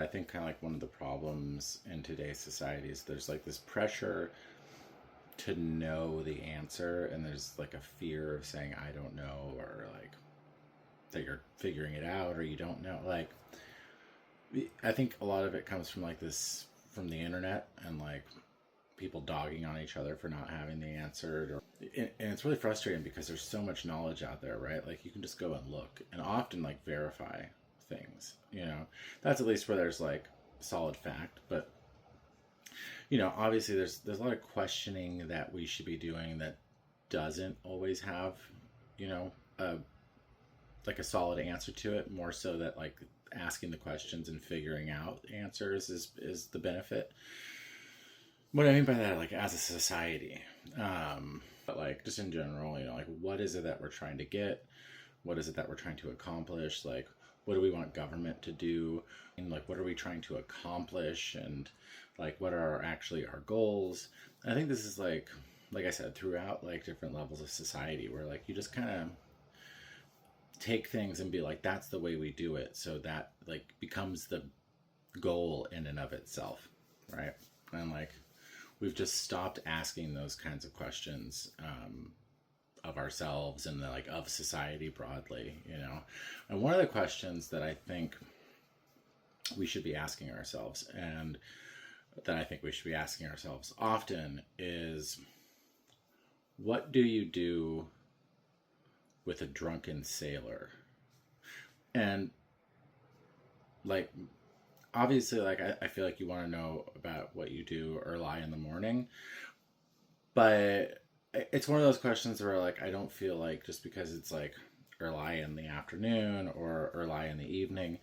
I think kind of like one of the problems in today's society is there's like this pressure to know the answer, and there's like a fear of saying I don't know, or like that you're figuring it out or you don't know. Like I think a lot of it comes from like this from the internet and like people dogging on each other for not having the answer. Or and it's really frustrating because there's so much knowledge out there, right? Like you can just go and look and often like verify things, you know. That's at least where there's like solid fact. But you know, obviously there's a lot of questioning that we should be doing that doesn't always have, you know, a like a solid answer to it. More so that like asking the questions and figuring out answers is the benefit. What I mean by that, like as a society, but like just in general, you know, like what is it that we're trying to get? What is it that we're trying to accomplish? Like, what do we want government to do? And like, what are we trying to accomplish? And like, what are actually our goals? And I think this is like I said, throughout like different levels of society, where like you just kind of take things and be like, that's the way we do it. So that like becomes the goal in and of itself, right? And like we've just stopped asking those kinds of questions of ourselves and like of society broadly, you know. And one of the questions that I think we should be asking ourselves, and that I think we should be asking ourselves often, is what do you do with a drunken sailor? And like obviously like I feel like you want to know about what you do early in the morning, but it's one of those questions where like I don't feel like just because it's like early in the afternoon or early in the evening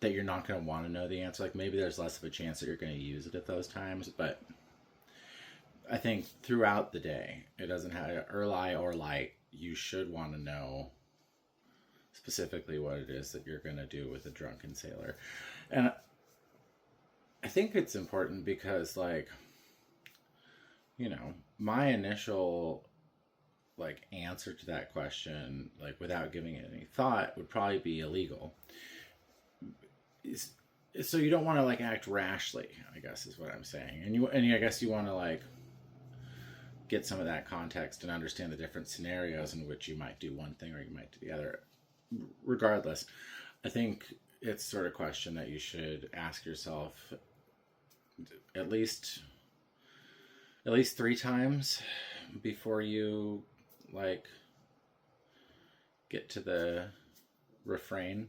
that you're not going to want to know the answer. Like maybe there's less of a chance that you're going to use it at those times, but I think throughout the day, it doesn't have early or light, you should want to know specifically what it is that you're going to do with a drunken sailor. And I think it's important because like, you know, my initial like answer to that question, like without giving it any thought, would probably be illegal. So you don't want to like act rashly, I guess is what I'm saying. And I guess you want to like get some of that context and understand the different scenarios in which you might do one thing or you might do the other. Regardless, I think it's sort of question that you should ask yourself at least at least 3 times before you like get to the refrain.